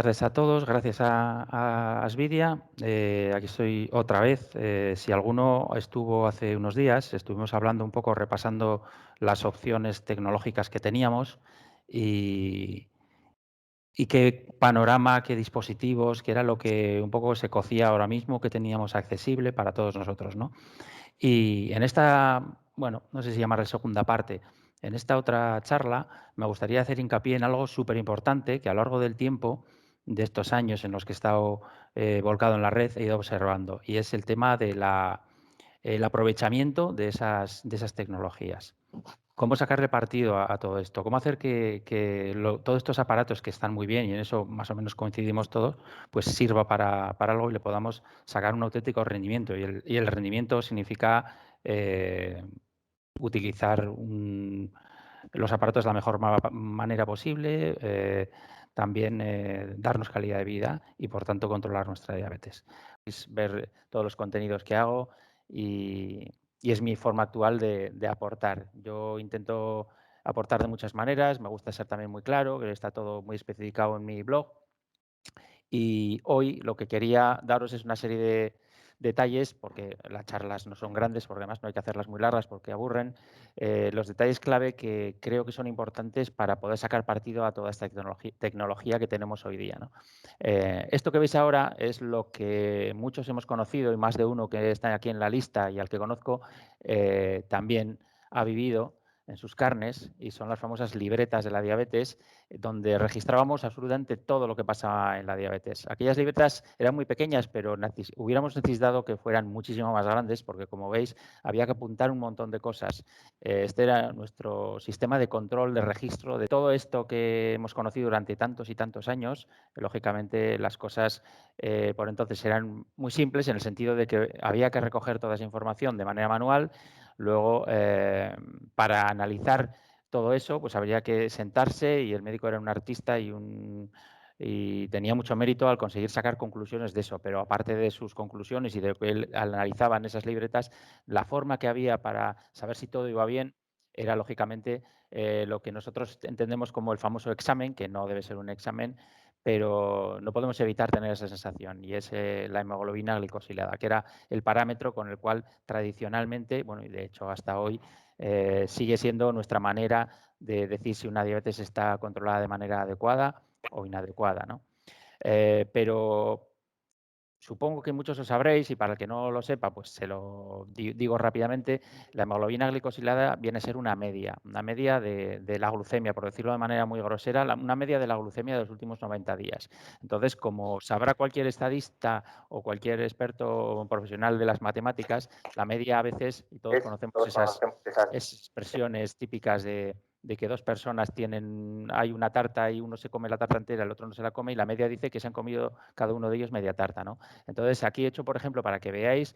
tardes a todos. Gracias a Asvidia. Aquí estoy otra vez. Si alguno estuvo hace unos días, estuvimos hablando un poco, repasando las opciones tecnológicas que teníamos y, y qué panorama, qué dispositivos, qué era lo que un poco se cocía ahora mismo, que teníamos accesible para todos nosotros, ¿no? Y en esta, bueno, no sé si llamarla segunda parte, en esta otra charla me gustaría hacer hincapié en algo súper importante que a lo largo del tiempo, de estos años en los que he estado volcado en la red, he ido observando, y es el tema de el aprovechamiento de esas tecnologías. ¿Cómo sacarle partido a todo esto? ¿Cómo hacer que todos estos aparatos que están muy bien, y en eso más o menos coincidimos todos, pues sirva para algo y le podamos sacar un auténtico rendimiento? Y el rendimiento significa utilizar los aparatos de la mejor manera posible, también darnos calidad de vida y, por tanto, controlar nuestra diabetes. Es ver todos los contenidos que hago y es mi forma actual de aportar. Yo intento aportar de muchas maneras, me gusta ser también muy claro, que está todo muy especificado en mi blog. Y hoy lo que quería daros es una serie de detalles, porque las charlas no son grandes, porque además no hay que hacerlas muy largas porque aburren, los detalles clave que creo que son importantes para poder sacar partido a toda esta tecnología que tenemos hoy día, ¿no? Esto que veis ahora es lo que muchos hemos conocido, y más de uno que está aquí en la lista y al que conozco también ha vivido en sus carnes, y son las famosas libretas de la diabetes, donde registrábamos absolutamente todo lo que pasaba en la diabetes. Aquellas libretas eran muy pequeñas, pero hubiéramos necesitado que fueran muchísimo más grandes, porque, como veis, había que apuntar un montón de cosas. Este era nuestro sistema de control, de registro de todo esto que hemos conocido durante tantos y tantos años. Lógicamente, las cosas por entonces eran muy simples, en el sentido de que había que recoger toda esa información de manera manual. Luego, para analizar todo eso, pues habría que sentarse, y el médico era un artista y tenía mucho mérito al conseguir sacar conclusiones de eso. Pero aparte de sus conclusiones y de que él analizaba en esas libretas, la forma que había para saber si todo iba bien era, lógicamente, lo que nosotros entendemos como el famoso examen, que no debe ser un examen, pero no podemos evitar tener esa sensación, y es la hemoglobina glicosilada, que era el parámetro con el cual tradicionalmente, bueno, y de hecho hasta hoy, sigue siendo nuestra manera de decir si una diabetes está controlada de manera adecuada o inadecuada, ¿no? Pero supongo que muchos lo sabréis, y para el que no lo sepa, pues se lo digo rápidamente. La hemoglobina glicosilada viene a ser una media de la glucemia, por decirlo de manera muy grosera, una media de la glucemia de los últimos 90 días. Entonces, como sabrá cualquier estadista o cualquier experto profesional de las matemáticas, la media a veces, y todos conocemos esas expresiones típicas de que dos personas hay una tarta y uno se come la tarta entera, el otro no se la come, y la media dice que se han comido cada uno de ellos media tarta, ¿no? Entonces, aquí he hecho, por ejemplo, para que veáis,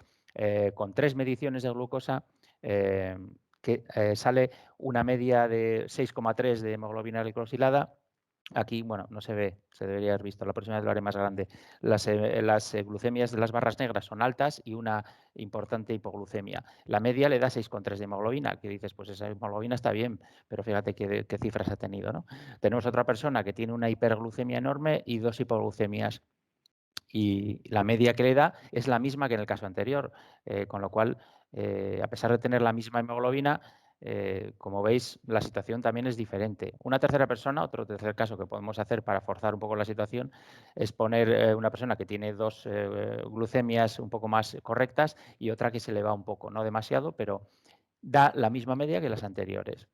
con 3 mediciones de glucosa, que sale una media de 6,3 de hemoglobina glicosilada. Aquí, bueno, no se ve, se debería haber visto, la próxima vez lo haré más grande. Las glucemias de las barras negras son altas y una importante hipoglucemia. La media le da 6,3 de hemoglobina, que dices, pues esa hemoglobina está bien, pero fíjate qué cifras ha tenido, ¿no? Tenemos otra persona que tiene una hiperglucemia enorme y 2 hipoglucemias, y la media que le da es la misma que en el caso anterior, con lo cual, a pesar de tener la misma hemoglobina, como veis, la situación también es diferente. Una tercera persona, otro tercer caso que podemos hacer para forzar un poco la situación, es poner una persona que tiene 2 glucemias un poco más correctas y otra que se le va un poco, no demasiado, pero da la misma media que las anteriores.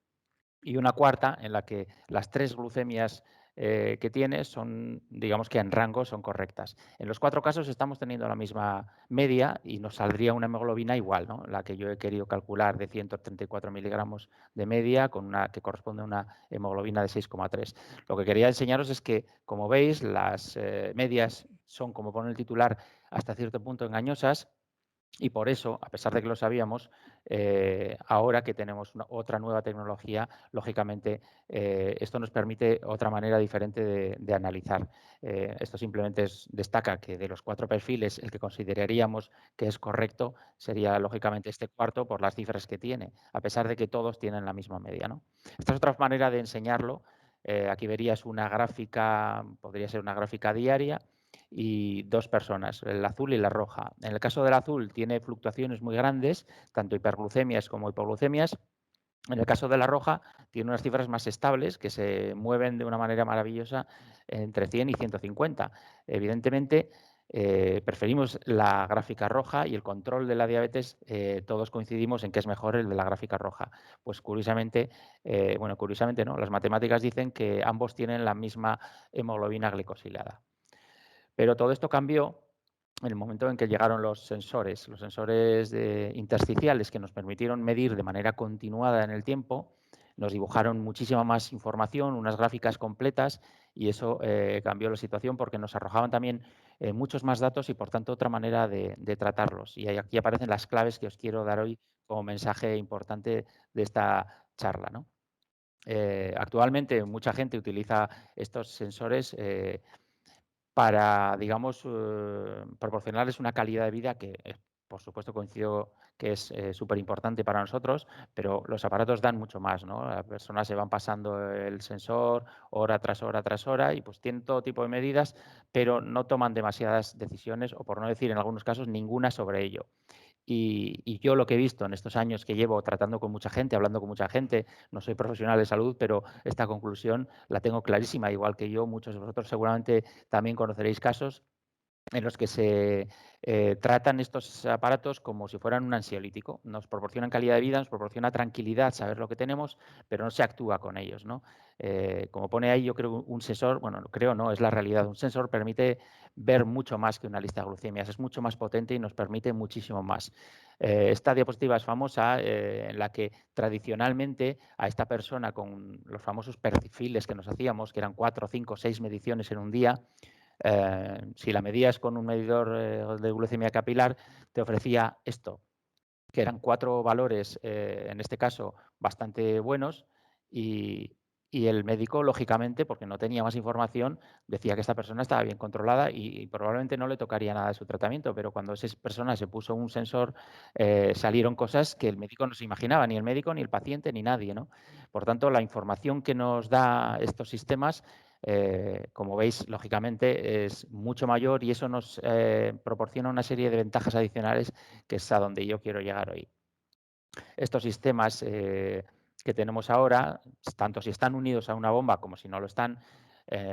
Y una cuarta en la que las 3 glucemias que tiene son, digamos que en rango, son correctas. En los 4 casos estamos teniendo la misma media y nos saldría una hemoglobina igual, ¿no? La que yo he querido calcular, de 134 miligramos de media, con una que corresponde a una hemoglobina de 6,3. Lo que quería enseñaros es que, como veis, las medias son, como pone el titular, hasta cierto punto engañosas. Y por eso, a pesar de que lo sabíamos, ahora que tenemos otra nueva tecnología, lógicamente esto nos permite otra manera diferente de analizar. Esto simplemente destaca que de los 4 perfiles, el que consideraríamos que es correcto sería, lógicamente, este cuarto, por las cifras que tiene, a pesar de que todos tienen la misma media, ¿no? Esta es otra manera de enseñarlo, Aquí verías una gráfica, podría ser una gráfica diaria y 2 personas, el azul y la roja. En el caso del azul tiene fluctuaciones muy grandes, tanto hiperglucemias como hipoglucemias. En el caso de la roja, tiene unas cifras más estables que se mueven de una manera maravillosa entre 100 y 150. Evidentemente, preferimos la gráfica roja y el control de la diabetes, todos coincidimos en que es mejor el de la gráfica roja. Pues curiosamente, bueno, curiosamente no, las matemáticas dicen que ambos tienen la misma hemoglobina glicosilada. Pero todo esto cambió en el momento en que llegaron los sensores intersticiales que nos permitieron medir de manera continuada en el tiempo, nos dibujaron muchísima más información, unas gráficas completas, y eso cambió la situación porque nos arrojaban también muchos más datos y, por tanto, otra manera de tratarlos. Y aquí aparecen las claves que os quiero dar hoy como mensaje importante de esta charla, ¿no? Actualmente mucha gente utiliza estos sensores para, digamos, proporcionarles una calidad de vida que, por supuesto, coincido que es súper importante para nosotros, pero los aparatos dan mucho más, ¿no? Las personas se van pasando el sensor hora tras hora tras hora y pues tienen todo tipo de medidas, pero no toman demasiadas decisiones o, por no decir en algunos casos, ninguna sobre ello. Y yo lo que he visto en estos años que llevo tratando con mucha gente, hablando con mucha gente, no soy profesional de salud, pero esta conclusión la tengo clarísima, igual que yo, muchos de vosotros seguramente también conoceréis casos en los que se tratan estos aparatos como si fueran un ansiolítico. Nos proporcionan calidad de vida, nos proporciona tranquilidad saber lo que tenemos, pero no se actúa con ellos, ¿no? Como pone ahí, yo creo un sensor, bueno, creo no, es la realidad, un sensor permite ver mucho más que una lista de glucemias, es mucho más potente y nos permite muchísimo más. Esta diapositiva es famosa en la que tradicionalmente a esta persona con los famosos perfiles que nos hacíamos, que eran 4, 5, 6 mediciones en un día, si la medías con un medidor de glucemia capilar, te ofrecía esto, que eran 4 valores, en este caso, bastante buenos, y, y el médico, lógicamente, porque no tenía más información, decía que esta persona estaba bien controlada y probablemente no le tocaría nada de su tratamiento, pero cuando esa persona se puso un sensor, salieron cosas que el médico no se imaginaba, ni el médico, ni el paciente, ni nadie, ¿no? Por tanto, la información que nos da estos sistemas, como veis, lógicamente, es mucho mayor y eso nos proporciona una serie de ventajas adicionales que es a donde yo quiero llegar hoy. Estos sistemas que tenemos ahora, tanto si están unidos a una bomba como si no lo están,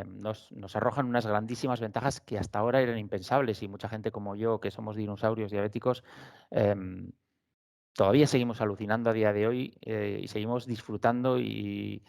nos arrojan unas grandísimas ventajas que hasta ahora eran impensables y mucha gente como yo, que somos dinosaurios diabéticos, todavía seguimos alucinando a día de hoy y seguimos disfrutando y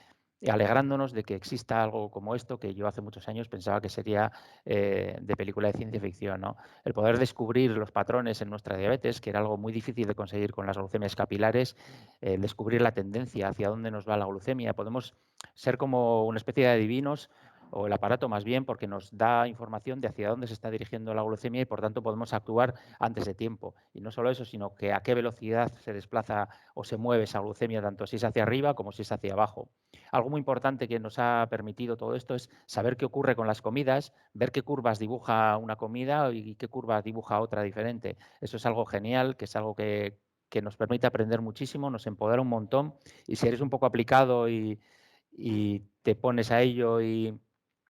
alegrándonos de que exista algo como esto, que yo hace muchos años pensaba que sería de película de ciencia ficción, ¿no? El poder descubrir los patrones en nuestra diabetes, que era algo muy difícil de conseguir con las glucemias capilares, descubrir la tendencia hacia dónde nos va la glucemia. Podemos ser como una especie de adivinos, o el aparato más bien, porque nos da información de hacia dónde se está dirigiendo la glucemia y, por tanto, podemos actuar antes de tiempo. Y no solo eso, sino que a qué velocidad se desplaza o se mueve esa glucemia, tanto si es hacia arriba como si es hacia abajo. Algo muy importante que nos ha permitido todo esto es saber qué ocurre con las comidas, ver qué curvas dibuja una comida y qué curvas dibuja otra diferente. Eso es algo genial, que es algo que nos permite aprender muchísimo, nos empodera un montón y si eres un poco aplicado y te pones a ello y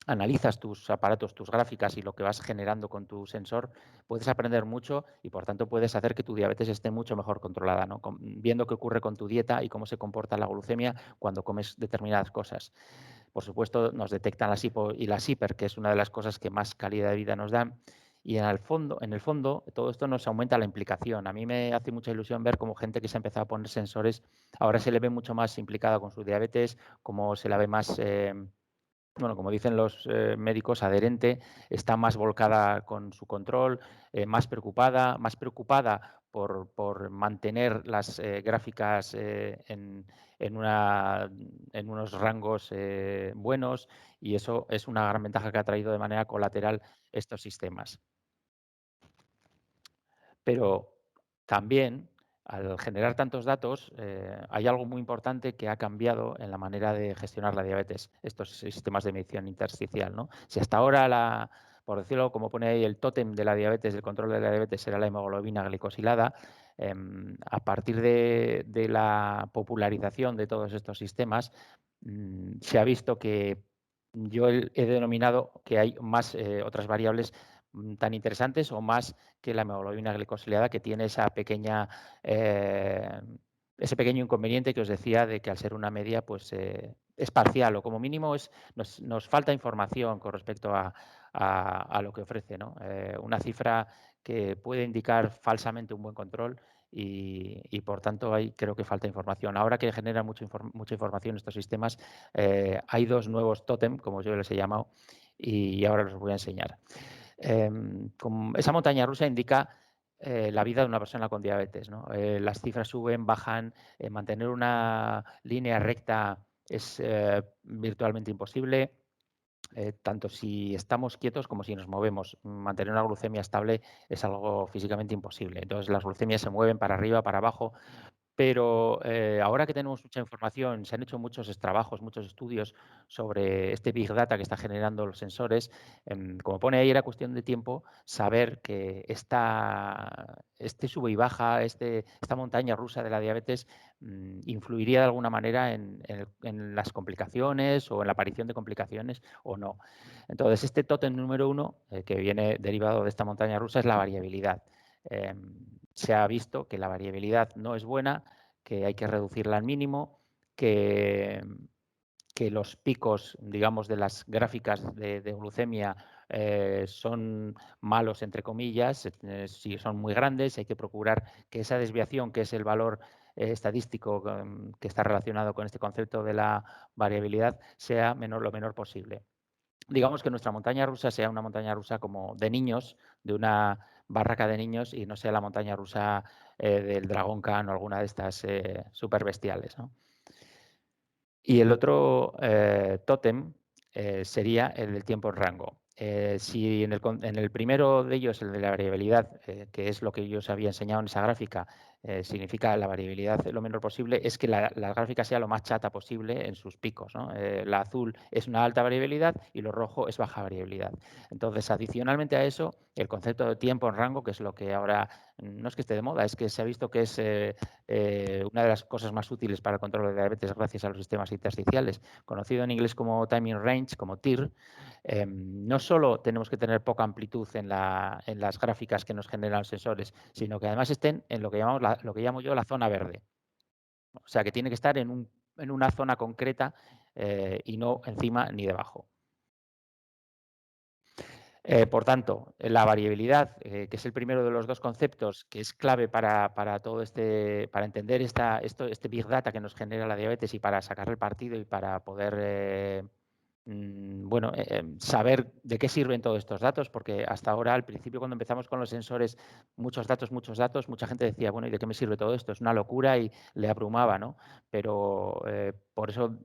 analizas tus aparatos, tus gráficas y lo que vas generando con tu sensor, puedes aprender mucho y, por tanto, puedes hacer que tu diabetes esté mucho mejor controlada, ¿no? Viendo qué ocurre con tu dieta y cómo se comporta la glucemia cuando comes determinadas cosas. Por supuesto, nos detectan las hipo y las hiper, que es una de las cosas que más calidad de vida nos dan. Y en el fondo, todo esto nos aumenta la implicación. A mí me hace mucha ilusión ver cómo gente que se ha empezado a poner sensores ahora se le ve mucho más implicada con su diabetes, cómo se la ve más bueno, como dicen los médicos, adherente, está más volcada con su control, más preocupada por mantener las gráficas en unos rangos buenos y eso es una gran ventaja que ha traído de manera colateral estos sistemas. Pero también, al generar tantos datos, hay algo muy importante que ha cambiado en la manera de gestionar la diabetes, estos sistemas de medición intersticial, ¿no? Si hasta ahora, por decirlo como pone ahí, el tótem de la diabetes, el control de la diabetes era la hemoglobina glicosilada, A partir de la popularización de todos estos sistemas, se ha visto que yo he denominado que hay más otras variables tan interesantes o más que la hemoglobina glicosilada, que tiene esa pequeña, ese pequeño inconveniente que os decía de que al ser una media pues, es parcial o como mínimo nos falta información con respecto a lo que ofrece, ¿no? Una cifra que puede indicar falsamente un buen control y por tanto ahí creo que falta información. Ahora que generan mucha información estos sistemas, hay dos nuevos tótem, como yo les he llamado, y ahora los voy a enseñar. Esa montaña rusa indica la vida de una persona con diabetes, ¿no? Las cifras suben, bajan, mantener una línea recta es virtualmente imposible. Tanto si estamos quietos como si nos movemos. Mantener una glucemia estable es algo físicamente imposible. Entonces, las glucemias se mueven para arriba, para abajo, pero ahora que tenemos mucha información, se han hecho muchos trabajos, muchos estudios sobre este Big Data que está generando los sensores. Como pone ahí, era cuestión de tiempo saber que este sube y baja, esta montaña rusa de la diabetes influiría de alguna manera en las complicaciones o en la aparición de complicaciones o no. Entonces, este tótem número uno, que viene derivado de esta montaña rusa, es la variabilidad. Se ha visto que la variabilidad no es buena, que hay que reducirla al mínimo, que los picos, digamos, de las gráficas de glucemia son malos, entre comillas, si son muy grandes, hay que procurar que esa desviación, que es el valor estadístico que está relacionado con este concepto de la variabilidad, sea lo menor posible. Digamos que nuestra montaña rusa sea una montaña rusa como de niños, de una barraca de niños, y no sea la montaña rusa del Dragon Khan o alguna de estas super bestiales, ¿no? Y el otro tótem sería el del tiempo en rango. Si en el primero de ellos, el de la variabilidad, que es lo que yo os había enseñado en esa gráfica, significa la variabilidad lo menor posible, es que la gráfica sea lo más chata posible en sus picos, ¿no? La azul es una alta variabilidad y lo rojo es baja variabilidad. Entonces, adicionalmente a eso, el concepto de tiempo en rango, que es lo que ahora no es que esté de moda, es que se ha visto que es una de las cosas más útiles para el control de diabetes gracias a los sistemas intersticiales, conocido en inglés como timing range, como TIR. No solo tenemos que tener poca amplitud en las gráficas que nos generan los sensores, sino que además estén en lo que llamo yo la zona verde. O sea, que tiene que estar en una zona concreta y no encima ni debajo. Por tanto, la variabilidad, que es el primero de los dos conceptos que es clave para todo para entender este Big Data que nos genera la diabetes y para sacar el partido y para poder saber de qué sirven todos estos datos, porque hasta ahora, al principio, cuando empezamos con los sensores, muchos datos, mucha gente decía, bueno, ¿y de qué me sirve todo esto? Es una locura y le abrumaba, ¿no? Pero por eso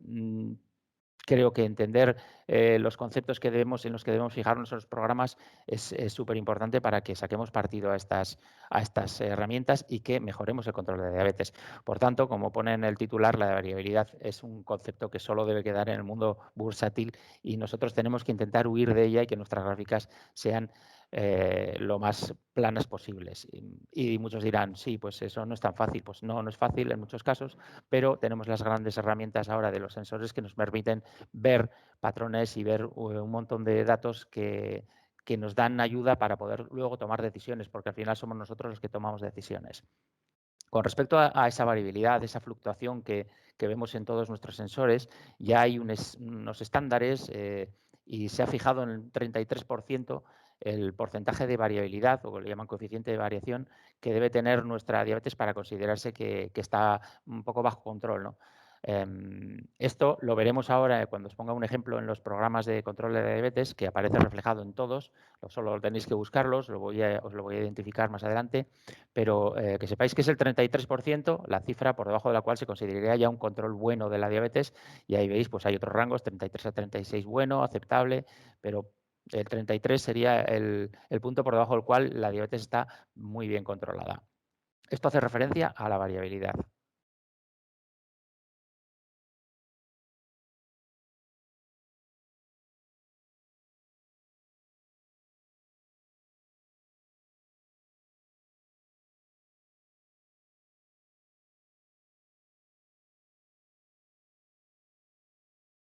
creo que entender los conceptos en los que debemos fijarnos en los programas es súper importante para que saquemos partido a estas herramientas y que mejoremos el control de diabetes. Por tanto, como pone en el titular, la variabilidad es un concepto que solo debe quedar en el mundo bursátil y nosotros tenemos que intentar huir de ella y que nuestras gráficas sean lo más planas posibles. Y muchos dirán, sí, pues eso no es tan fácil. Pues no es fácil en muchos casos, pero tenemos las grandes herramientas ahora de los sensores que nos permiten ver patrones y ver un montón de datos que nos dan ayuda para poder luego tomar decisiones, porque al final somos nosotros los que tomamos decisiones. Con respecto a esa variabilidad, esa fluctuación que vemos en todos nuestros sensores, ya hay unos estándares y se ha fijado en el 33% el porcentaje de variabilidad, o lo llaman coeficiente de variación, que debe tener nuestra diabetes para considerarse que está un poco bajo control, ¿no? Esto lo veremos ahora cuando os ponga un ejemplo en los programas de control de diabetes, que aparece reflejado en todos, solo tenéis que buscarlos, os lo voy a identificar más adelante, pero que sepáis que es el 33%, la cifra por debajo de la cual se consideraría ya un control bueno de la diabetes, y ahí veis, pues hay otros rangos, 33 a 36 bueno, aceptable, pero el 33 sería el punto por debajo del cual la diabetes está muy bien controlada. Esto hace referencia a la variabilidad.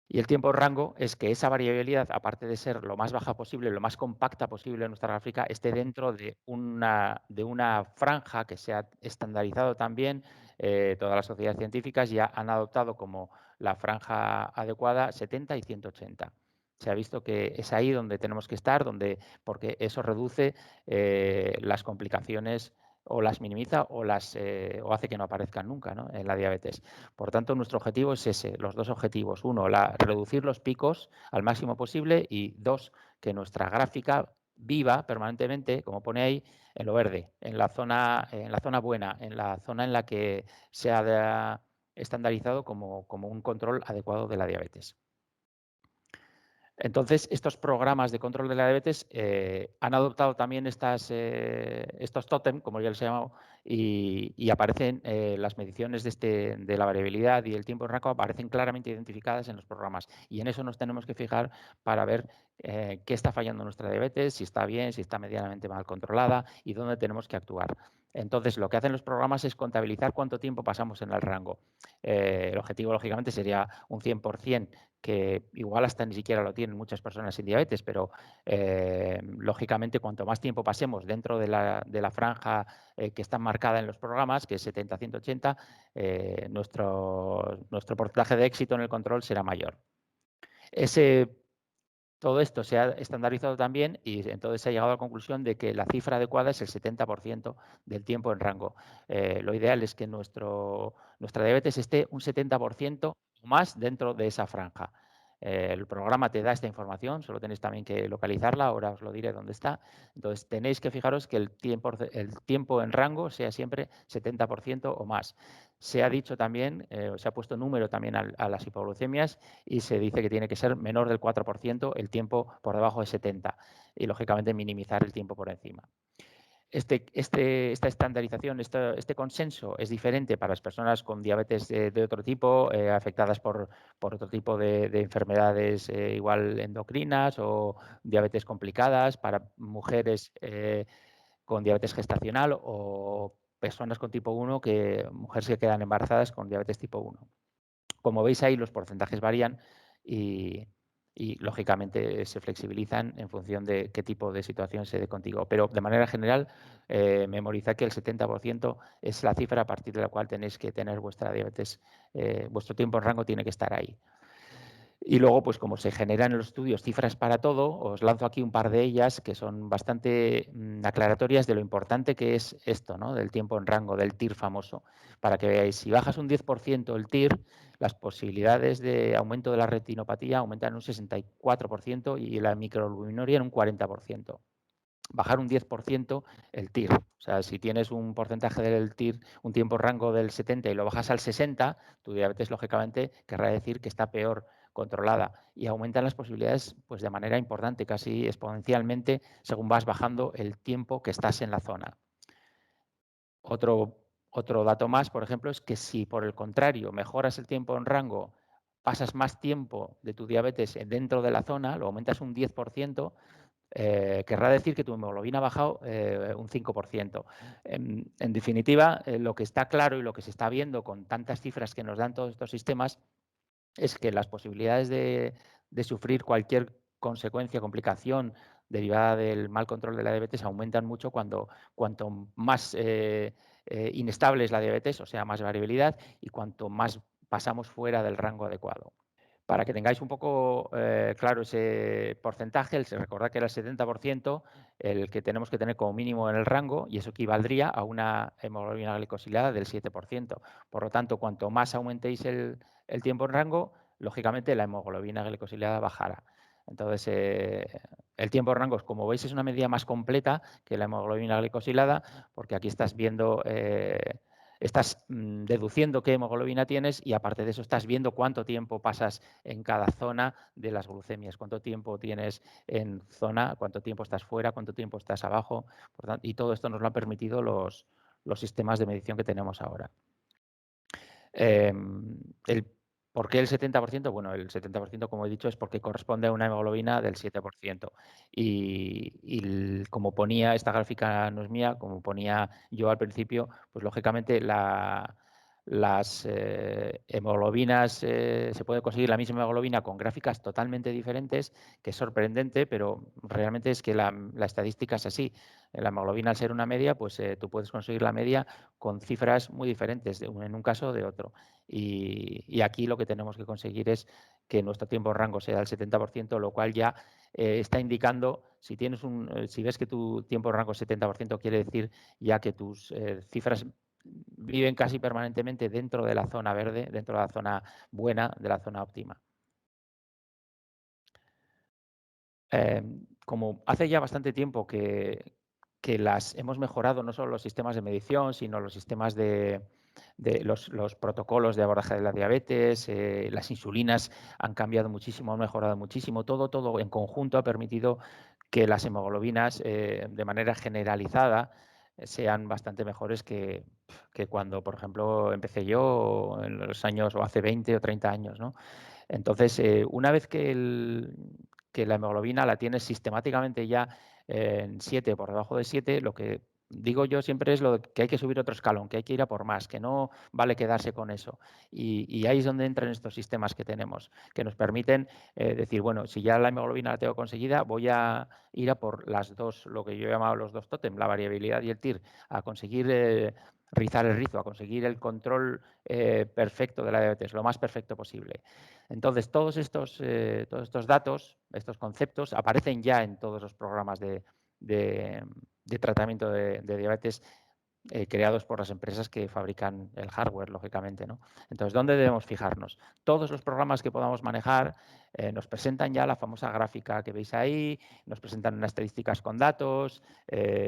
Y el tiempo rango es que esa variabilidad, aparte de ser lo más baja posible, lo más compacta posible en nuestra gráfica, esté dentro de una franja que sea estandarizado también. Todas las sociedades científicas ya han adoptado como la franja adecuada 70 y 180. Se ha visto que es ahí donde tenemos que estar, porque eso reduce las complicaciones o las minimiza o hace que no aparezcan nunca, ¿no?, en la diabetes. Por tanto, nuestro objetivo es ese, los dos objetivos. Uno, reducir los picos al máximo posible y dos, que nuestra gráfica viva permanentemente, como pone ahí, en lo verde, en la zona buena, en la zona en la que se ha estandarizado como un control adecuado de la diabetes. Entonces, estos programas de control de la diabetes han adoptado también estos tótem, como ya les he llamado, y aparecen las mediciones de la variabilidad y el tiempo en rango aparecen claramente identificadas en los programas. Y en eso nos tenemos que fijar para ver qué está fallando nuestra diabetes, si está bien, si está medianamente mal controlada y dónde tenemos que actuar. Entonces, lo que hacen los programas es contabilizar cuánto tiempo pasamos en el rango. El objetivo, lógicamente, sería un 100%, que igual hasta ni siquiera lo tienen muchas personas sin diabetes, pero lógicamente cuanto más tiempo pasemos dentro de la franja que está marcada en los programas, que es 70-180, nuestro porcentaje de éxito en el control será mayor. Todo esto se ha estandarizado también y entonces se ha llegado a la conclusión de que la cifra adecuada es el 70% del tiempo en rango. Lo ideal es que nuestra diabetes esté un 70% o más dentro de esa franja. El programa te da esta información, solo tenéis también que localizarla, ahora os lo diré dónde está. Entonces tenéis que fijaros que el tiempo en rango sea siempre 70% o más. Se ha dicho también, se ha puesto número también a las hipoglucemias y se dice que tiene que ser menor del 4% el tiempo por debajo de 70 y, lógicamente, minimizar el tiempo por encima. Esta estandarización, este consenso es diferente para las personas con diabetes de otro tipo, afectadas por otro tipo de enfermedades igual endocrinas o diabetes complicadas, para mujeres con diabetes gestacional o personas con tipo 1, mujeres que quedan embarazadas con diabetes tipo 1. Como veis ahí, los porcentajes varían y, lógicamente, se flexibilizan en función de qué tipo de situación se dé contigo. Pero, de manera general, memorizad que el 70% es la cifra a partir de la cual tenéis que tener vuestra diabetes, vuestro tiempo en rango tiene que estar ahí. Y luego, pues como se generan en los estudios cifras para todo, os lanzo aquí un par de ellas que son bastante aclaratorias de lo importante que es esto, ¿no?, del tiempo en rango, del TIR famoso, para que veáis. Si bajas un 10% el TIR, las posibilidades de aumento de la retinopatía aumentan un 64% y la microalbuminuria en un 40%. Bajar un 10% el TIR. O sea, si tienes un porcentaje del TIR, un tiempo rango del 70 y lo bajas al 60, tu diabetes, lógicamente, querrá decir que está peor controlada y aumentan las posibilidades pues de manera importante, casi exponencialmente, según vas bajando el tiempo que estás en la zona. Otro dato más, por ejemplo, es que si por el contrario mejoras el tiempo en rango, pasas más tiempo de tu diabetes dentro de la zona, lo aumentas un 10%, querrá decir que tu hemoglobina ha bajado un 5%. En definitiva, lo que está claro y lo que se está viendo con tantas cifras que nos dan todos estos sistemas es que las posibilidades de sufrir cualquier consecuencia, complicación derivada del mal control de la diabetes aumentan mucho cuanto más inestable es la diabetes, o sea, más variabilidad, y cuanto más pasamos fuera del rango adecuado. Para que tengáis un poco claro ese porcentaje, recordad que era el 70% el que tenemos que tener como mínimo en el rango, y eso equivaldría a una hemoglobina glicosilada del 7%. Por lo tanto, cuanto más aumentéis el tiempo en rango, lógicamente la hemoglobina glicosilada bajará. Entonces, el tiempo en rango, como veis, es una medida más completa que la hemoglobina glicosilada, porque aquí estás viendo estás deduciendo qué hemoglobina tienes y, aparte de eso, estás viendo cuánto tiempo pasas en cada zona de las glucemias, cuánto tiempo tienes en zona, cuánto tiempo estás fuera, cuánto tiempo estás abajo. Y todo esto nos lo han permitido los sistemas de medición que tenemos ahora. ¿Por qué el 70%? Bueno, el 70%, como he dicho, es porque corresponde a una hemoglobina del 7%. Y como ponía, esta gráfica no es mía, como ponía yo al principio, pues lógicamente las hemoglobinas, se puede conseguir la misma hemoglobina con gráficas totalmente diferentes, que es sorprendente, pero realmente es que la estadística es así. La hemoglobina, al ser una media, pues tú puedes conseguir la media con cifras muy diferentes, en un caso o de otro. Y aquí lo que tenemos que conseguir es que nuestro tiempo en rango sea del 70%, lo cual ya está indicando, si ves que tu tiempo en rango es 70%, quiere decir ya que tus cifras viven casi permanentemente dentro de la zona verde, dentro de la zona buena, de la zona óptima. Como hace ya bastante tiempo que las hemos mejorado, no solo los sistemas de medición, sino los sistemas de los protocolos de abordaje de la diabetes, las insulinas han cambiado muchísimo, han mejorado muchísimo, todo en conjunto ha permitido que las hemoglobinas, de manera generalizada, sean bastante mejores que cuando, por ejemplo, empecé yo en los años, o hace 20 o 30 años, ¿no? Entonces, una vez que la hemoglobina la tienes sistemáticamente ya en 7, por debajo de 7, lo que digo yo siempre es lo de que hay que subir otro escalón, que hay que ir a por más, que no vale quedarse con eso. Y ahí es donde entran estos sistemas que tenemos, que nos permiten decir, bueno, si ya la hemoglobina la tengo conseguida, voy a ir a por las dos, lo que yo he llamado los dos tótem, la variabilidad y el TIR, a conseguir rizar el rizo, a conseguir el control perfecto de la diabetes, lo más perfecto posible. Entonces, todos estos datos, estos conceptos, aparecen ya en todos los programas de tratamiento de diabetes creados por las empresas que fabrican el hardware, lógicamente, ¿no? Entonces, ¿dónde debemos fijarnos? Todos los programas que podamos manejar nos presentan ya la famosa gráfica que veis ahí, nos presentan unas estadísticas con datos,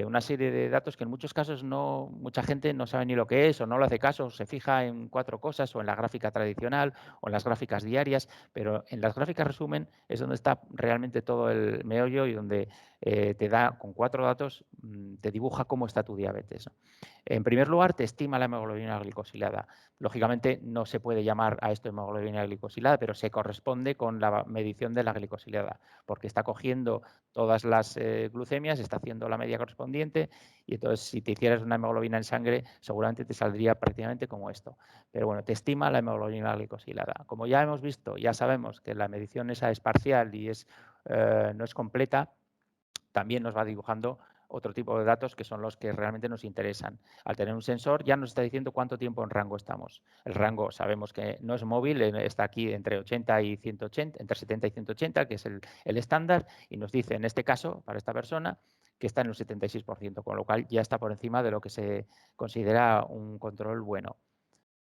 una serie de datos que en muchos casos mucha gente no sabe ni lo que es o no lo hace caso, se fija en 4 cosas o en la gráfica tradicional o en las gráficas diarias, pero en las gráficas resumen es donde está realmente todo el meollo y donde te da, con 4 datos, te dibuja cómo está tu diabetes, ¿no? En primer lugar, te estima la hemoglobina glicosilada. Lógicamente, no se puede llamar a esto hemoglobina glicosilada, pero se corresponde con la medición de la glicosilada, porque está cogiendo todas las glucemias, está haciendo la media correspondiente y entonces si te hicieras una hemoglobina en sangre, seguramente te saldría prácticamente como esto. Pero bueno, te estima la hemoglobina glicosilada. Como ya hemos visto, ya sabemos que la medición esa es parcial y no es completa, también nos va dibujando otro tipo de datos que son los que realmente nos interesan. Al tener un sensor ya nos está diciendo cuánto tiempo en rango estamos. El rango sabemos que no es móvil, está aquí entre 80 y 180, entre 70 y 180, que es el estándar, y nos dice en este caso, para esta persona, que está en un 76%, con lo cual ya está por encima de lo que se considera un control bueno.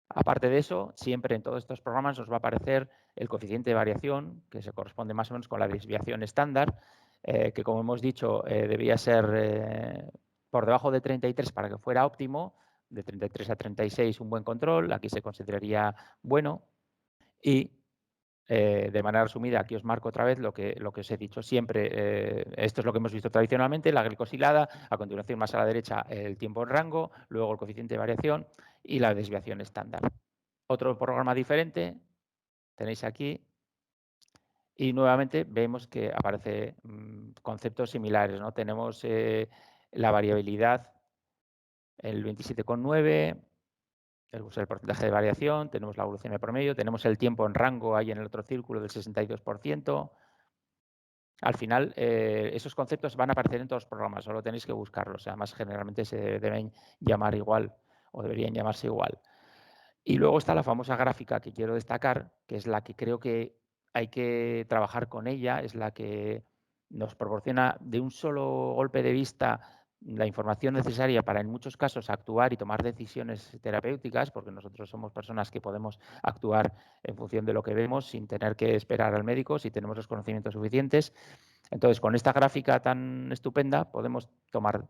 Aparte de eso, siempre en todos estos programas nos va a aparecer el coeficiente de variación, que se corresponde más o menos con la desviación estándar, que como hemos dicho debía ser por debajo de 33 para que fuera óptimo, de 33 a 36 un buen control, aquí se consideraría bueno y de manera resumida, aquí os marco otra vez lo que os he dicho siempre. Esto es lo que hemos visto tradicionalmente, la glicosilada, a continuación más a la derecha el tiempo en rango, luego el coeficiente de variación y la desviación estándar. Otro programa diferente, tenéis aquí, y nuevamente vemos que aparece conceptos similares, ¿no? Tenemos la variabilidad, el 27,9, el porcentaje de variación, tenemos la glucemia promedio, tenemos el tiempo en rango ahí en el otro círculo del 62%. Al final, esos conceptos van a aparecer en todos los programas, solo tenéis que buscarlos. Además, generalmente se deben llamar igual o deberían llamarse igual. Y luego está la famosa gráfica que quiero destacar, que es la que creo que hay que trabajar con ella, es la que nos proporciona de un solo golpe de vista la información necesaria para en muchos casos actuar y tomar decisiones terapéuticas, porque nosotros somos personas que podemos actuar en función de lo que vemos sin tener que esperar al médico, si tenemos los conocimientos suficientes. Entonces, con esta gráfica tan estupenda podemos tomar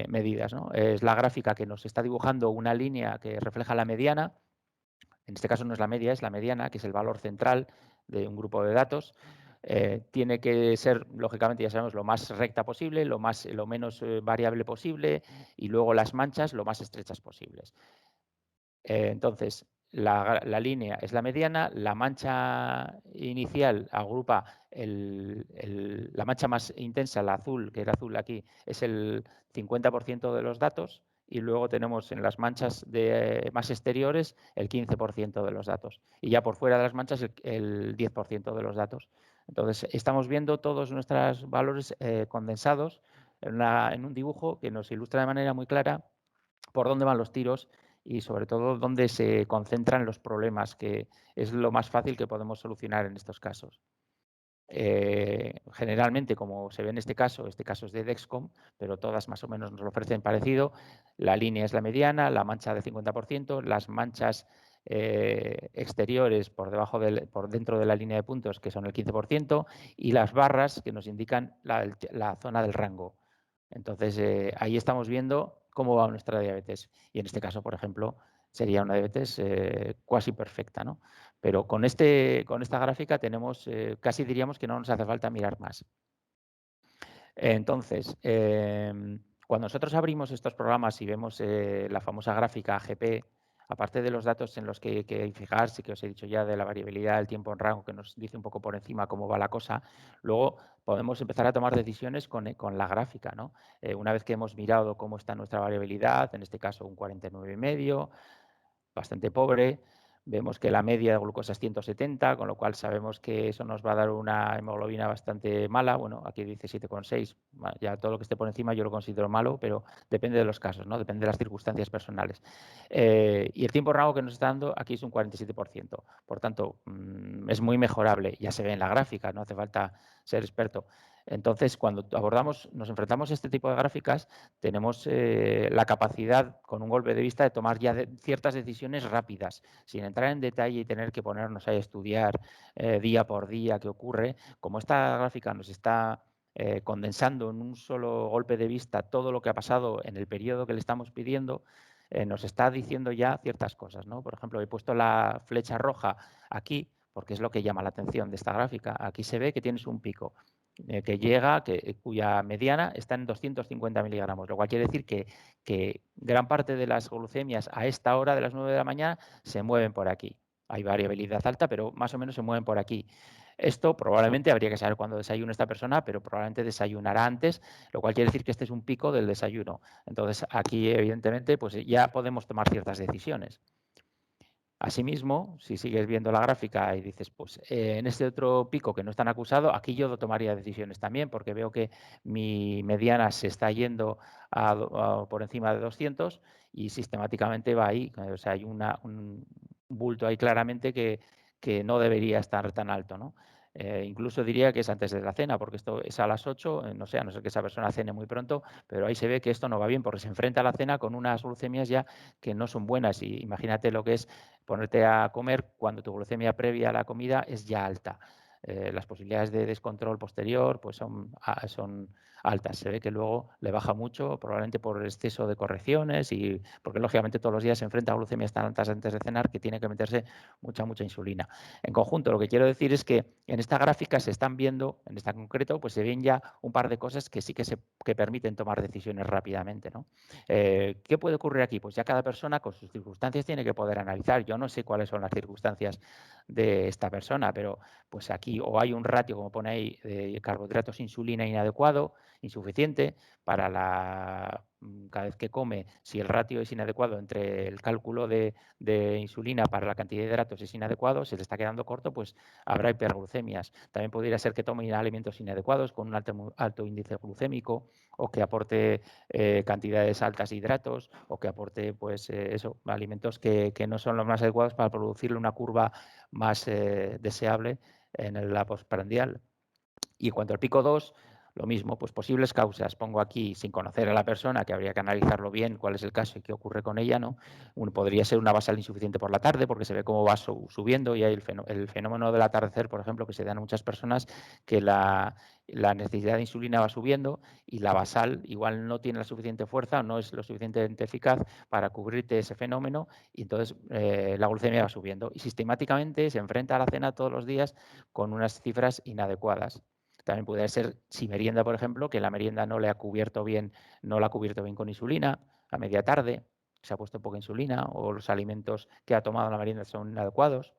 medidas, ¿no? Es la gráfica que nos está dibujando una línea que refleja la mediana. En este caso no es la media, es la mediana, que es el valor central de un grupo de datos. Tiene que ser, lógicamente, ya sabemos, lo más recta posible, lo menos variable posible y luego las manchas lo más estrechas posibles. Entonces, la línea es la mediana, la mancha inicial agrupa la mancha más intensa, la azul, que era azul aquí, es el 50% de los datos y luego tenemos en las manchas más exteriores el 15% de los datos y ya por fuera de las manchas el 10% de los datos. Entonces, estamos viendo todos nuestros valores condensados en un dibujo que nos ilustra de manera muy clara por dónde van los tiros y sobre todo dónde se concentran los problemas, que es lo más fácil que podemos solucionar en estos casos. Generalmente, como se ve en este caso es de Dexcom, pero todas más o menos nos lo ofrecen parecido. La línea es la mediana, la mancha del 50%, las manchas exteriores por dentro de la línea de puntos, que son el 15%, y las barras que nos indican la zona del rango. Entonces, ahí estamos viendo cómo va nuestra diabetes. Y en este caso, por ejemplo, sería una diabetes cuasi perfecta, ¿no? Pero con esta gráfica tenemos, casi diríamos que no nos hace falta mirar más. Entonces, cuando nosotros abrimos estos programas y vemos la famosa gráfica AGP, aparte de los datos en los que hay que fijarse, que os he dicho ya de la variabilidad del tiempo en rango, que nos dice un poco por encima cómo va la cosa, luego podemos empezar a tomar decisiones con la gráfica, ¿no? Una vez que hemos mirado cómo está nuestra variabilidad, en este caso un 49,5, bastante pobre. Vemos que la media de glucosa es 170, con lo cual sabemos que eso nos va a dar una hemoglobina bastante mala. Bueno, aquí dice 7,6. Ya todo lo que esté por encima yo lo considero malo, pero depende de los casos, ¿no? Depende de las circunstancias personales. Y el tiempo rango que nos está dando aquí es un 47%. Por tanto, es muy mejorable. Ya se ve en la gráfica, no hace falta ser experto. Entonces, cuando nos enfrentamos a este tipo de gráficas, tenemos la capacidad, con un golpe de vista, de tomar ya ciertas decisiones rápidas, sin entrar en detalle y tener que ponernos a estudiar día por día qué ocurre. Como esta gráfica nos está condensando en un solo golpe de vista todo lo que ha pasado en el periodo que le estamos pidiendo, nos está diciendo ya ciertas cosas, ¿no? Por ejemplo, he puesto la flecha roja aquí porque es lo que llama la atención de esta gráfica. Aquí se ve que tienes un pico cuya mediana está en 250 miligramos, lo cual quiere decir que gran parte de las glucemias a esta hora de las 9 de la mañana se mueven por aquí. Hay variabilidad alta, pero más o menos se mueven por aquí. Esto probablemente habría que saber cuándo desayuna esta persona, pero probablemente desayunará antes, lo cual quiere decir que este es un pico del desayuno. Entonces, aquí, evidentemente, pues ya podemos tomar ciertas decisiones. Asimismo, si sigues viendo la gráfica y dices, pues en este otro pico que no es tan acusado, aquí yo tomaría decisiones también, porque veo que mi mediana se está yendo por encima de 200 y sistemáticamente va ahí. O sea, hay un bulto ahí claramente que no debería estar tan alto, ¿no? Incluso diría que es antes de la cena, porque esto es a las 8, no sé, a no ser que esa persona cene muy pronto, pero ahí se ve que esto no va bien, porque se enfrenta a la cena con unas glucemias ya que no son buenas. Y imagínate lo que es ponerte a comer cuando tu glucemia previa a la comida es ya alta. Las posibilidades de descontrol posterior pues son altas. Se ve que luego le baja mucho, probablemente por el exceso de correcciones y porque lógicamente todos los días se enfrenta a glucemias tan altas antes de cenar que tiene que meterse mucha insulina. En conjunto, lo que quiero decir es que en esta gráfica se están viendo, en esta concreto, pues se ven ya un par de cosas que sí que permiten tomar decisiones rápidamente, ¿no? ¿Qué puede ocurrir aquí? Pues ya cada persona con sus circunstancias tiene que poder analizar. Yo no sé cuáles son las circunstancias de esta persona, pero pues aquí o hay un ratio, como pone ahí, de carbohidratos insulina inadecuado, insuficiente, cada vez que come, si el ratio es inadecuado entre el cálculo de insulina para la cantidad de hidratos es inadecuado, se le está quedando corto, pues habrá hiperglucemias. También podría ser que tome alimentos inadecuados con un alto índice glucémico o que aporte cantidades altas de hidratos o que aporte pues alimentos que no son los más adecuados para producirle una curva más deseable en la postprandial. Y en cuanto al pico 2, lo mismo, pues posibles causas. Pongo aquí, sin conocer a la persona, que habría que analizarlo bien, cuál es el caso y qué ocurre con ella, ¿no? Podría ser una basal insuficiente por la tarde, porque se ve cómo va subiendo y hay el fenómeno del atardecer, por ejemplo, que se da en muchas personas, que la necesidad de insulina va subiendo y la basal igual no tiene la suficiente fuerza, no es lo suficientemente eficaz para cubrirte ese fenómeno y entonces la glucemia va subiendo. Y sistemáticamente se enfrenta a la cena todos los días con unas cifras inadecuadas. También puede ser si merienda, por ejemplo, que la merienda no la ha cubierto bien con insulina a media tarde, se ha puesto poca insulina o los alimentos que ha tomado la merienda son inadecuados.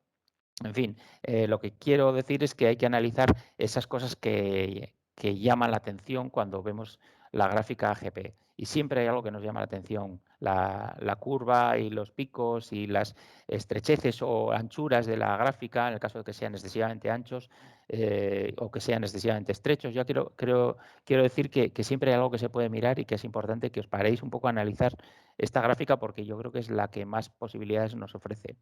En fin, lo que quiero decir es que hay que analizar esas cosas que llaman la atención cuando vemos la gráfica AGP. Y siempre hay algo que nos llama la atención, la curva y los picos y las estrecheces o anchuras de la gráfica, en el caso de que sean excesivamente anchos o que sean excesivamente estrechos. Yo quiero decir que siempre hay algo que se puede mirar y que es importante que os paréis un poco a analizar esta gráfica, porque yo creo que es la que más posibilidades nos ofrece.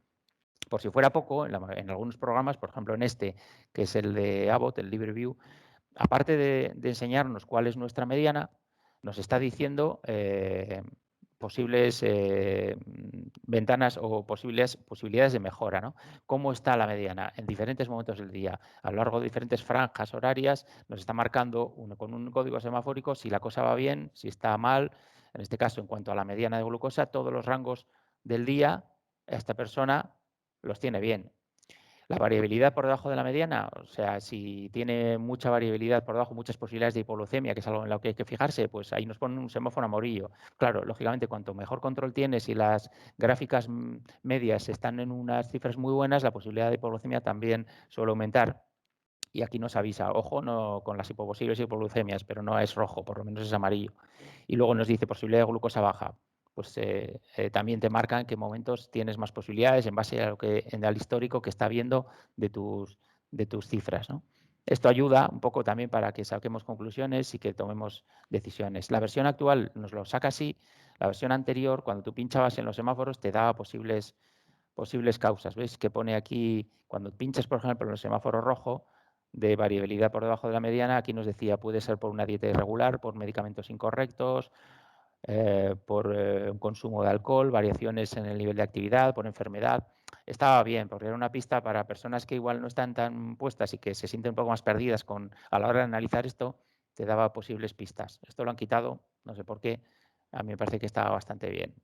Por si fuera poco, en algunos programas, por ejemplo en este, que es el de Abbott, el LibreView, aparte de enseñarnos cuál es nuestra mediana, nos está diciendo posibles ventanas o posibilidades de mejora, ¿no? Cómo está la mediana en diferentes momentos del día, a lo largo de diferentes franjas horarias, nos está marcando con un código semafórico si la cosa va bien, si está mal. En este caso, en cuanto a la mediana de glucosa, todos los rangos del día, esta persona los tiene bien. La variabilidad por debajo de la mediana, o sea, si tiene mucha variabilidad por debajo, muchas posibilidades de hipoglucemia, que es algo en lo que hay que fijarse, pues ahí nos pone un semáforo amarillo. Claro, lógicamente, cuanto mejor control tienes y las gráficas medias están en unas cifras muy buenas, la posibilidad de hipoglucemia también suele aumentar. Y aquí nos avisa, ojo, no con las posibles hipoglucemias, pero no es rojo, por lo menos es amarillo. Y luego nos dice posibilidad de glucosa baja. Pues también te marca en qué momentos tienes más posibilidades en base a lo que en el histórico que está viendo de tus cifras, ¿no? Esto ayuda un poco también para que saquemos conclusiones y que tomemos decisiones. La versión actual nos lo saca así. La versión anterior, cuando tú pinchabas en los semáforos, te daba posibles causas. ¿Veis que pone aquí, cuando pinchas, por ejemplo, en el semáforo rojo, de variabilidad por debajo de la mediana, aquí nos decía puede ser por una dieta irregular, por medicamentos incorrectos, por un consumo de alcohol, variaciones en el nivel de actividad, por enfermedad. Estaba bien, porque era una pista para personas que igual no están tan puestas y que se sienten un poco más perdidas a la hora de analizar esto, te daba posibles pistas. Esto lo han quitado, no sé por qué, a mí me parece que estaba bastante bien.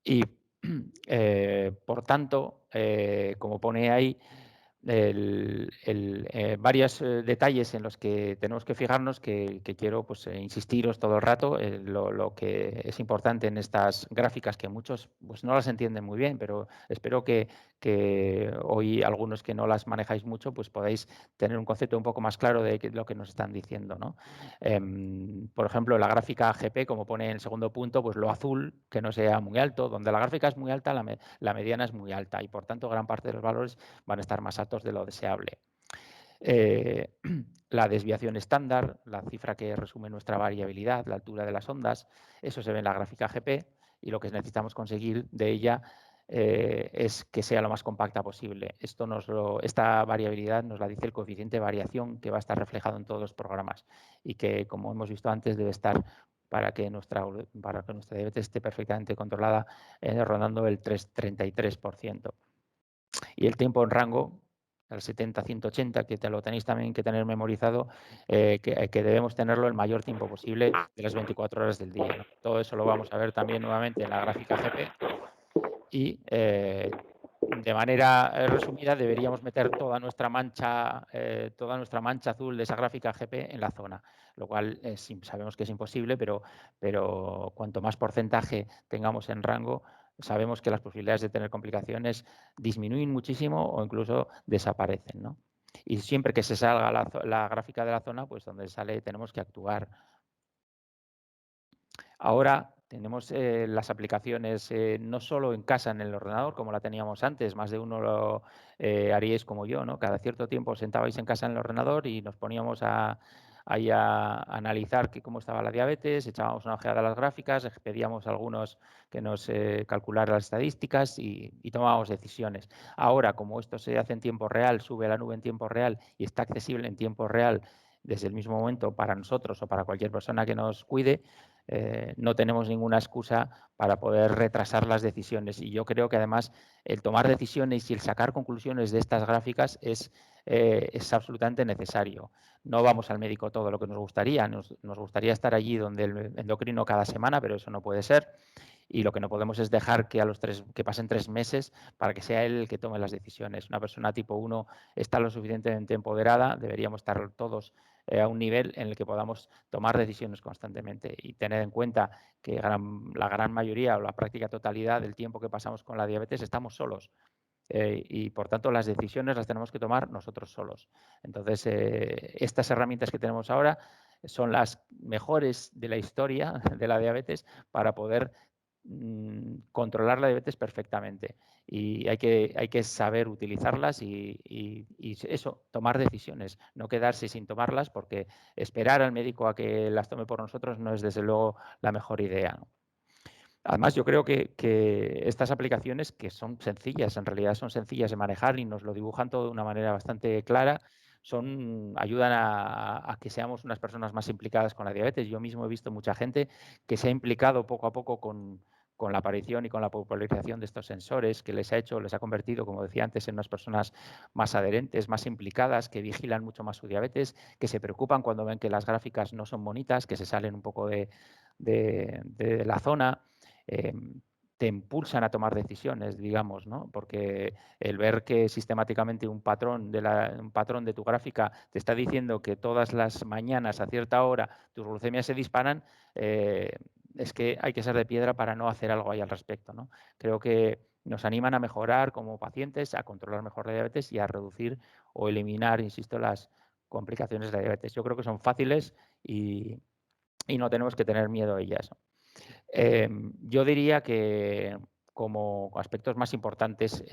Y, por tanto, como pone ahí, varios detalles en los que tenemos que fijarnos que quiero pues, insistiros todo el rato. Lo que es importante en estas gráficas, que muchos pues, no las entienden muy bien, pero espero que hoy algunos que no las manejáis mucho pues podáis tener un concepto un poco más claro de lo que nos están diciendo, ¿no? Por ejemplo, la gráfica AGP, como pone en el segundo punto, pues lo azul que no sea muy alto. Donde la gráfica es muy alta, la mediana es muy alta y por tanto gran parte de los valores van a estar más altos de lo deseable. La desviación estándar, la cifra que resume nuestra variabilidad, la altura de las ondas, eso se ve en la gráfica AGP y lo que necesitamos conseguir de ella es que sea lo más compacta posible. Esta variabilidad nos la dice el coeficiente de variación que va a estar reflejado en todos los programas y que, como hemos visto antes, debe estar para que nuestra diabetes esté perfectamente controlada rondando el 33%. Y el tiempo en rango, el 70-180, que te lo tenéis también que tener memorizado, que debemos tenerlo el mayor tiempo posible de las 24 horas del día, ¿no? Todo eso lo vamos a ver también nuevamente en la gráfica GP y de manera resumida deberíamos meter toda nuestra mancha azul de esa gráfica GP en la zona, lo cual sabemos que es imposible, pero cuanto más porcentaje tengamos en rango, sabemos que las posibilidades de tener complicaciones disminuyen muchísimo o incluso desaparecen, ¿no? Y siempre que se salga la gráfica de la zona, pues donde sale tenemos que actuar. Ahora tenemos las aplicaciones no solo en casa, en el ordenador, como la teníamos antes, más de uno lo haríais como yo, ¿no? Cada cierto tiempo os sentabais en casa en el ordenador y nos poníamos ahí a analizar cómo estaba la diabetes, echábamos una ojeada a las gráficas, pedíamos a algunos que nos calcularan las estadísticas y tomábamos decisiones. Ahora, como esto se hace en tiempo real, sube a la nube en tiempo real y está accesible en tiempo real desde el mismo momento para nosotros o para cualquier persona que nos cuide, no tenemos ninguna excusa para poder retrasar las decisiones. Y yo creo que además el tomar decisiones y el sacar conclusiones de estas gráficas es absolutamente necesario. No vamos al médico todo lo que nos gustaría. Nos gustaría estar allí donde el endocrino cada semana, pero eso no puede ser. Y lo que no podemos es dejar que pasen 3 meses para que sea él el que tome las decisiones. Una persona tipo 1 está lo suficientemente empoderada, deberíamos estar todos a un nivel en el que podamos tomar decisiones constantemente y tener en cuenta que la gran mayoría o la práctica totalidad del tiempo que pasamos con la diabetes estamos solos. y por tanto las decisiones las tenemos que tomar nosotros solos. Entonces, estas herramientas que tenemos ahora son las mejores de la historia de la diabetes para poder controlar la diabetes perfectamente. Y hay que saber utilizarlas y eso, tomar decisiones, no quedarse sin tomarlas, porque esperar al médico a que las tome por nosotros no es desde luego la mejor idea, ¿no? Además, yo creo que estas aplicaciones, que son sencillas, en realidad son sencillas de manejar y nos lo dibujan todo de una manera bastante clara, ayudan a que seamos unas personas más implicadas con la diabetes. Yo mismo he visto mucha gente que se ha implicado poco a poco con la aparición y con la popularización de estos sensores, que les ha convertido, como decía antes, en unas personas más adherentes, más implicadas, que vigilan mucho más su diabetes, que se preocupan cuando ven que las gráficas no son bonitas, que se salen un poco de la zona. Eh, te impulsan a tomar decisiones, digamos, ¿no? Porque el ver que sistemáticamente un patrón de tu gráfica te está diciendo que todas las mañanas a cierta hora tus glucemias se disparan, es que hay que ser de piedra para no hacer algo ahí al respecto, ¿no? Creo que nos animan a mejorar como pacientes, a controlar mejor la diabetes y a reducir o eliminar, insisto, las complicaciones de la diabetes. Yo creo que son fáciles y no tenemos que tener miedo a ellas. Yo diría que como aspectos más importantes,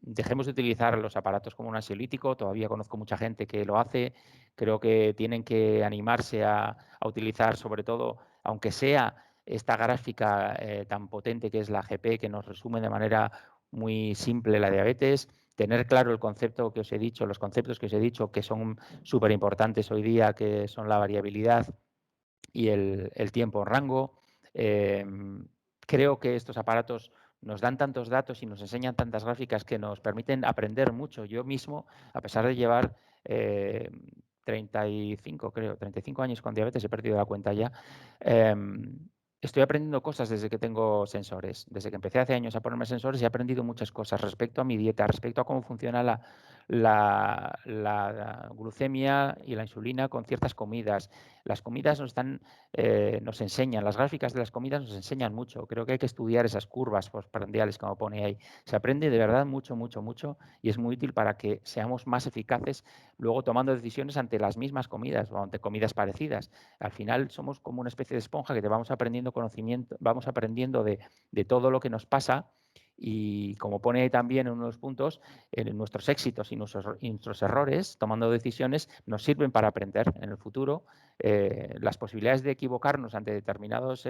dejemos de utilizar los aparatos como un ansiolítico. Todavía conozco mucha gente que lo hace. Creo que tienen que animarse a utilizar, sobre todo, aunque sea esta gráfica tan potente que es la GP, que nos resume de manera muy simple la diabetes, tener claro el concepto que os he dicho, los conceptos que os he dicho, que son súper importantes hoy día, que son la variabilidad y el tiempo en rango. Eh, Creo que estos aparatos nos dan tantos datos y nos enseñan tantas gráficas que nos permiten aprender mucho. Yo mismo, a pesar de llevar 35 años con diabetes, he perdido la cuenta ya, eh, estoy aprendiendo cosas desde que tengo sensores. Desde que empecé hace años a ponerme sensores he aprendido muchas cosas respecto a mi dieta, respecto a cómo funciona la glucemia y la insulina con ciertas comidas. Las comidas nos enseñan, las gráficas de las comidas nos enseñan mucho. Creo que hay que estudiar esas curvas postprandiales, como pone ahí. Se aprende de verdad mucho, mucho, mucho y es muy útil para que seamos más eficaces luego tomando decisiones ante las mismas comidas o ante comidas parecidas. Al final somos como una especie de esponja que te vamos aprendiendo conocimiento, vamos aprendiendo de todo lo que nos pasa. Y como pone ahí también en unos puntos, nuestros éxitos y nuestros errores, tomando decisiones, nos sirven para aprender en el futuro. Las posibilidades de equivocarnos ante determinadas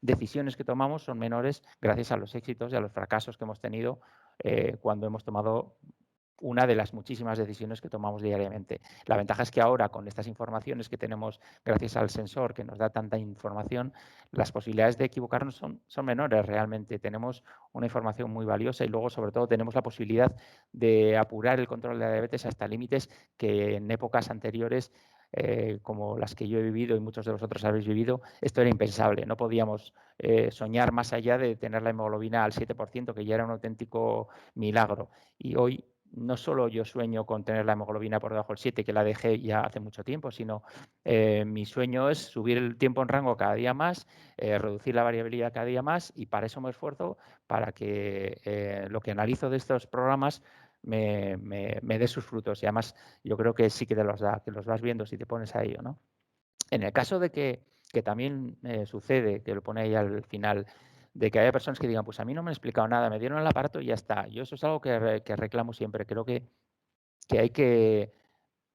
decisiones que tomamos son menores gracias a los éxitos y a los fracasos que hemos tenido cuando hemos tomado una de las muchísimas decisiones que tomamos diariamente. La ventaja es que ahora, con estas informaciones que tenemos gracias al sensor que nos da tanta información, las posibilidades de equivocarnos son menores realmente. Tenemos una información muy valiosa y luego, sobre todo, tenemos la posibilidad de apurar el control de la diabetes hasta límites que en épocas anteriores como las que yo he vivido y muchos de vosotros habéis vivido, esto era impensable. No podíamos soñar más allá de tener la hemoglobina al 7%, que ya era un auténtico milagro. Y hoy no solo yo sueño con tener la hemoglobina por debajo del 7, que la dejé ya hace mucho tiempo, sino mi sueño es subir el tiempo en rango cada día más, reducir la variabilidad cada día más y para eso me esfuerzo para que lo que analizo de estos programas me dé sus frutos. Y además yo creo que sí que te los da, que los vas viendo si te pones a ello, ¿no? En el caso de que también sucede, que lo pone ahí al final, de que haya personas que digan, pues a mí no me han explicado nada, me dieron el aparato y ya está. Yo eso es algo que reclamo siempre. Creo que hay que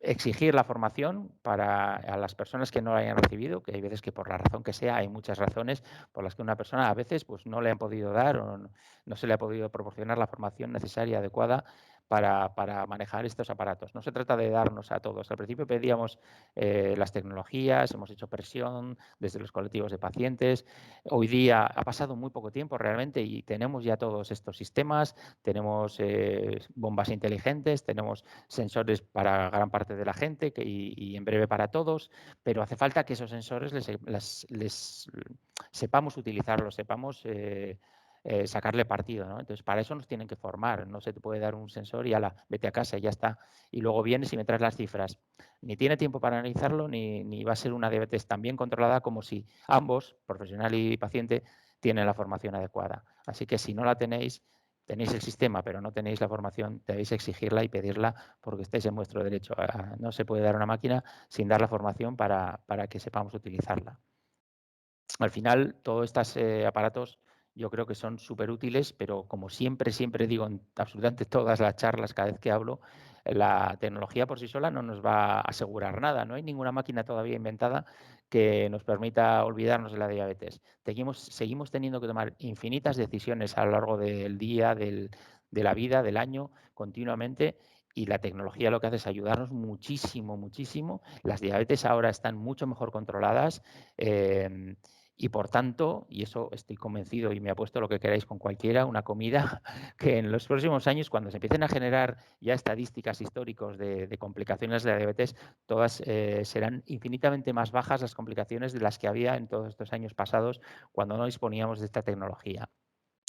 exigir la formación para a las personas que no la hayan recibido, que hay veces que por la razón que sea, hay muchas razones por las que una persona a veces pues, no le han podido dar o no se le ha podido proporcionar la formación necesaria, adecuada para manejar estos aparatos. No se trata de darnos a todos. Al principio pedíamos las tecnologías, hemos hecho presión desde los colectivos de pacientes. Hoy día ha pasado muy poco tiempo realmente y tenemos ya todos estos sistemas, tenemos bombas inteligentes, tenemos sensores para gran parte de la gente y en breve para todos, pero hace falta que esos sensores les sepamos utilizarlos, sepamos sacarle partido, ¿no? Entonces, para eso nos tienen que formar. No se te puede dar un sensor y ala, vete a casa y ya está. Y luego vienes y me traes las cifras. Ni tiene tiempo para analizarlo, ni va a ser una diabetes tan bien controlada como si ambos, profesional y paciente, tienen la formación adecuada. Así que si no la tenéis, tenéis el sistema, pero no tenéis la formación, debéis exigirla y pedirla porque estáis en vuestro derecho. No se puede dar una máquina sin dar la formación para que sepamos utilizarla. Al final, todos estos aparatos yo creo que son súper útiles, pero como siempre digo en absolutamente todas las charlas, cada vez que hablo, la tecnología por sí sola no nos va a asegurar nada. No hay ninguna máquina todavía inventada que nos permita olvidarnos de la diabetes. Seguimos teniendo que tomar infinitas decisiones a lo largo del día, de la vida, del año, continuamente, y la tecnología lo que hace es ayudarnos muchísimo, muchísimo. Las diabetes ahora están mucho mejor controladas. Y por tanto, y eso estoy convencido y me apuesto lo que queráis con cualquiera, una comida que en los próximos años, cuando se empiecen a generar ya estadísticas históricos de complicaciones de la diabetes, todas serán infinitamente más bajas las complicaciones de las que había en todos estos años pasados cuando no disponíamos de esta tecnología.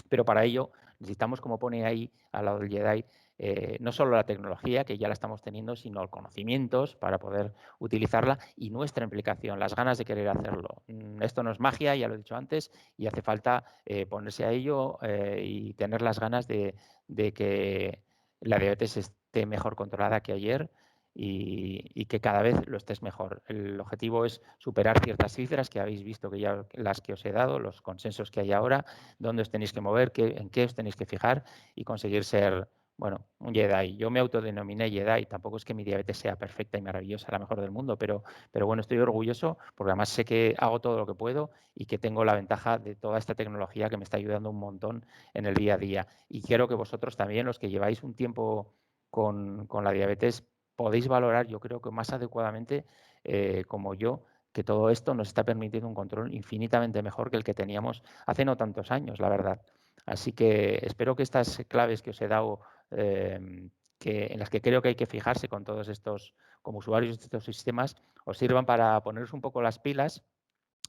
Pero para ello necesitamos, como pone ahí al lado del Jedi, no solo la tecnología, que ya la estamos teniendo, sino los conocimientos para poder utilizarla y nuestra implicación, las ganas de querer hacerlo. Esto no es magia, ya lo he dicho antes, y hace falta ponerse a ello y tener las ganas de que la diabetes esté mejor controlada que ayer y que cada vez lo estés mejor. El objetivo es superar ciertas cifras que habéis visto, que ya las que os he dado, los consensos que hay ahora, dónde os tenéis que mover, en qué os tenéis que fijar y conseguir ser, bueno, un Jedi. Yo me autodenominé Jedi, tampoco es que mi diabetes sea perfecta y maravillosa, la mejor del mundo, pero bueno, estoy orgulloso porque además sé que hago todo lo que puedo y que tengo la ventaja de toda esta tecnología que me está ayudando un montón en el día a día. Y quiero que vosotros también, los que lleváis un tiempo con la diabetes, podéis valorar, yo creo que más adecuadamente, como yo, que todo esto nos está permitiendo un control infinitamente mejor que el que teníamos hace no tantos años, la verdad. Así que espero que estas claves que os he dado, en las que creo que hay que fijarse con todos estos, como usuarios de estos sistemas, os sirvan para poneros un poco las pilas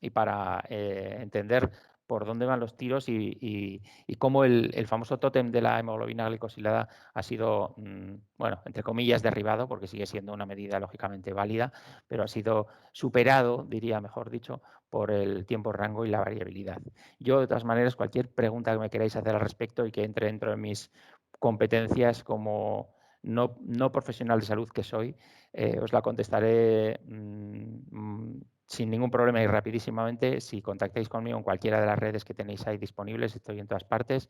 y para entender por dónde van los tiros y cómo el famoso tótem de la hemoglobina glicosilada ha sido, bueno, entre comillas, derribado, porque sigue siendo una medida lógicamente válida, pero ha sido superado, diría mejor dicho, por el tiempo rango y la variabilidad. Yo, de todas maneras, cualquier pregunta que me queráis hacer al respecto y que entre dentro de mis competencias como no profesional de salud que soy, os la contestaré sin ningún problema y rapidísimamente si contactáis conmigo en cualquiera de las redes que tenéis ahí disponibles. Estoy en todas partes,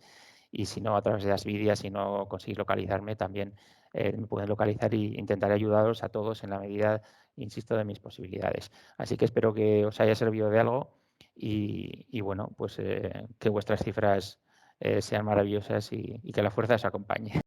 y si no, a través de las vídeos, si no conseguís localizarme, también me pueden localizar y intentaré ayudaros a todos en la medida, insisto, de mis posibilidades. Así que espero que os haya servido de algo y bueno, pues que vuestras cifras sean maravillosas y que la fuerza os acompañe.